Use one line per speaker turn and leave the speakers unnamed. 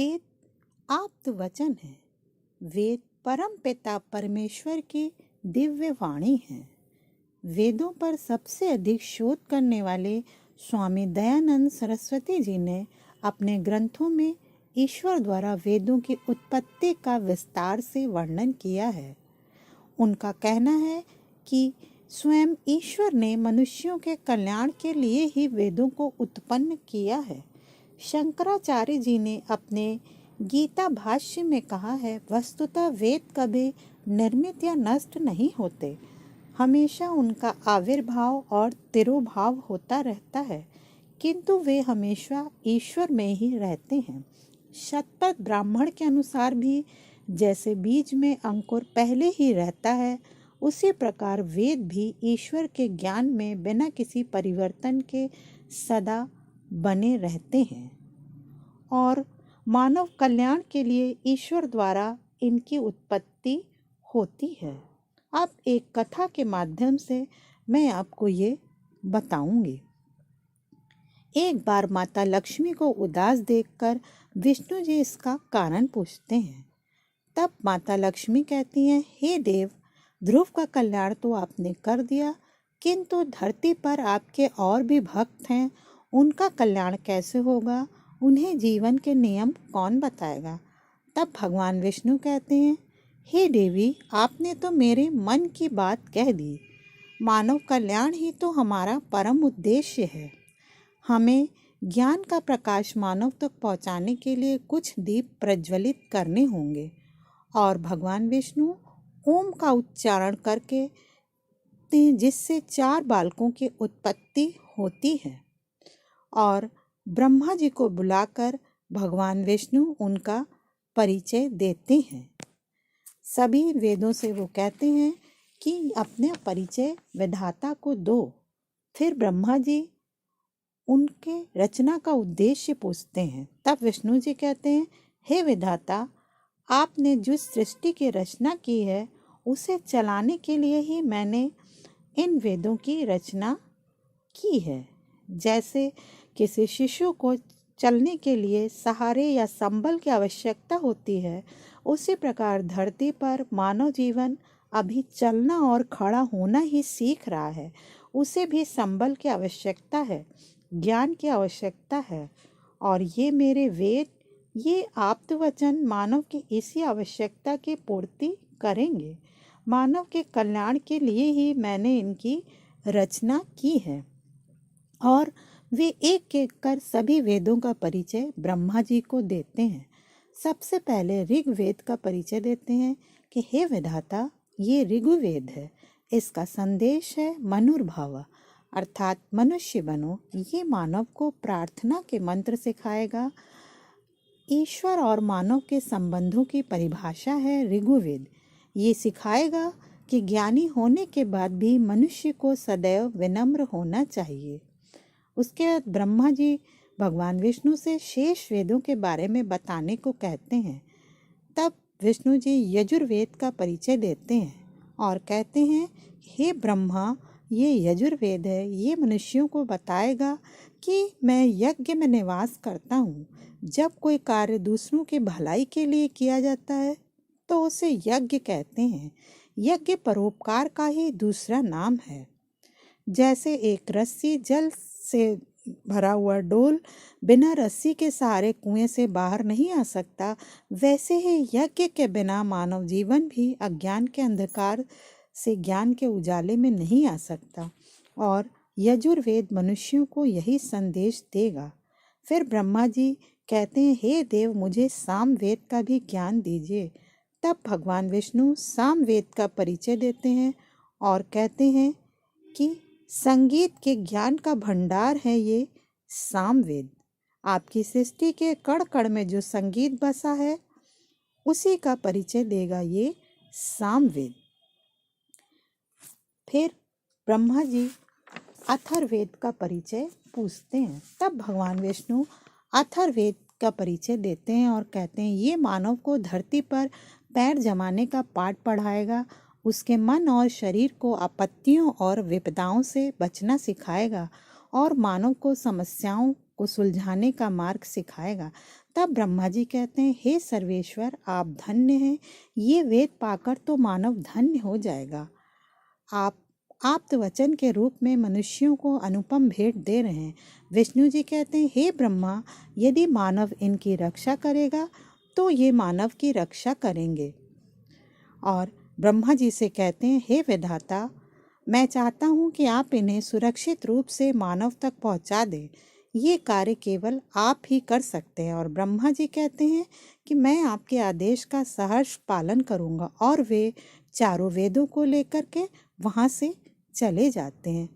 वेद आप्त वचन है। वेद परम पिता परमेश्वर की दिव्य वाणी है। वेदों पर सबसे अधिक शोध करने वाले स्वामी दयानंद सरस्वती जी ने अपने ग्रंथों में ईश्वर द्वारा वेदों की उत्पत्ति का विस्तार से वर्णन किया है। उनका कहना है कि स्वयं ईश्वर ने मनुष्यों के कल्याण के लिए ही वेदों को उत्पन्न किया है। शंकराचार्य जी ने अपने गीता भाष्य में कहा है, वस्तुतः वेद कभी निर्मित या नष्ट नहीं होते, हमेशा उनका आविर्भाव और तिरोभाव होता रहता है, किंतु वे हमेशा ईश्वर में ही रहते हैं। शतपथ ब्राह्मण के अनुसार भी जैसे बीज में अंकुर पहले ही रहता है, उसी प्रकार वेद भी ईश्वर के ज्ञान में बिना किसी परिवर्तन के सदा बने रहते हैं और मानव कल्याण के लिए ईश्वर द्वारा इनकी उत्पत्ति होती है। अब एक कथा के माध्यम से मैं आपको ये बताऊंगी। एक बार माता लक्ष्मी को उदास देखकर विष्णु जी इसका कारण पूछते हैं। तब माता लक्ष्मी कहती हैं, हे देव, ध्रुव का कल्याण तो आपने कर दिया, किंतु धरती पर आपके और भी भक्त हैं, उनका कल्याण कैसे होगा? उन्हें जीवन के नियम कौन बताएगा? तब भगवान विष्णु कहते हैं, हे देवी, आपने तो मेरे मन की बात कह दी। मानव कल्याण ही तो हमारा परम उद्देश्य है। हमें ज्ञान का प्रकाश मानव तक पहुंचाने के लिए कुछ दीप प्रज्वलित करने होंगे। और भगवान विष्णु ओम का उच्चारण करके जिससे 4 बालकों की उत्पत्ति होती है और ब्रह्मा जी को बुलाकर भगवान विष्णु उनका परिचय देते हैं। सभी वेदों से वो कहते हैं कि अपने परिचय विधाता को दो। फिर ब्रह्मा जी उनके रचना का उद्देश्य पूछते हैं। तब विष्णु जी कहते हैं, हे विधाता, आपने जिस सृष्टि की रचना की है उसे चलाने के लिए ही मैंने इन वेदों की रचना की है। जैसे किसी शिशु को चलने के लिए सहारे या संबल की आवश्यकता होती है, उसी प्रकार धरती पर मानव जीवन अभी चलना और खड़ा होना ही सीख रहा है। उसे भी संबल की आवश्यकता है, ज्ञान की आवश्यकता है। और ये मेरे वेद, ये आप्त वचन मानव की इसी आवश्यकता की पूर्ति करेंगे। मानव के कल्याण के लिए ही मैंने इनकी रचना की है। और वे एक एक कर सभी वेदों का परिचय ब्रह्मा जी को देते हैं। सबसे पहले ऋग्वेद का परिचय देते हैं कि हे विधाता, ये ऋग्वेद है, इसका संदेश है मनुर्भाव, अर्थात मनुष्य बनो। ये मानव को प्रार्थना के मंत्र सिखाएगा। ईश्वर और मानव के संबंधों की परिभाषा है ऋग्वेद। ये सिखाएगा कि ज्ञानी होने के बाद भी मनुष्य को सदैव विनम्र होना चाहिए। उसके बाद ब्रह्मा जी भगवान विष्णु से शेष वेदों के बारे में बताने को कहते हैं। तब विष्णु जी यजुर्वेद का परिचय देते हैं और कहते हैं, हे ब्रह्मा, ये यजुर्वेद है, ये मनुष्यों को बताएगा कि मैं यज्ञ में निवास करता हूँ। जब कोई कार्य दूसरों की भलाई के लिए किया जाता है तो उसे यज्ञ कहते हैं। यज्ञ परोपकार का ही दूसरा नाम है। जैसे एक रस्सी जल से भरा हुआ डोल बिना रस्सी के सहारे कुएं से बाहर नहीं आ सकता, वैसे ही यज्ञ के बिना मानव जीवन भी अज्ञान के अंधकार से ज्ञान के उजाले में नहीं आ सकता। और यजुर्वेद मनुष्यों को यही संदेश देगा। फिर ब्रह्मा जी कहते हैं, हे देव, मुझे सामवेद का भी ज्ञान दीजिए। तब भगवान विष्णु सामवेद का परिचय देते हैं और कहते हैं कि संगीत के ज्ञान का भंडार है ये सामवेद। आपकी सृष्टि के कण कण में जो संगीत बसा है उसी का परिचय देगा ये सामवेद। फिर ब्रह्मा जी अथर्ववेद का परिचय पूछते हैं। तब भगवान विष्णु अथर्ववेद का परिचय देते हैं और कहते हैं, ये मानव को धरती पर पैर जमाने का पाठ पढ़ाएगा, उसके मन और शरीर को आपत्तियों और विपदाओं से बचना सिखाएगा और मानव को समस्याओं को सुलझाने का मार्ग सिखाएगा। तब ब्रह्मा जी कहते हैं, हे सर्वेश्वर, आप धन्य हैं, ये वेद पाकर तो मानव धन्य हो जाएगा। आप आप्त वचन के रूप में मनुष्यों को अनुपम भेंट दे रहे हैं। विष्णु जी कहते हैं, हे ब्रह्मा, यदि मानव इनकी रक्षा करेगा तो ये मानव की रक्षा करेंगे। और ब्रह्मा जी से कहते हैं, हे विधाता, मैं चाहता हूँ कि आप इन्हें सुरक्षित रूप से मानव तक पहुँचा दें। ये कार्य केवल आप ही कर सकते हैं। और ब्रह्मा जी कहते हैं कि मैं आपके आदेश का सहर्ष पालन करूँगा। और वे चारों वेदों को लेकर के वहाँ से चले जाते हैं।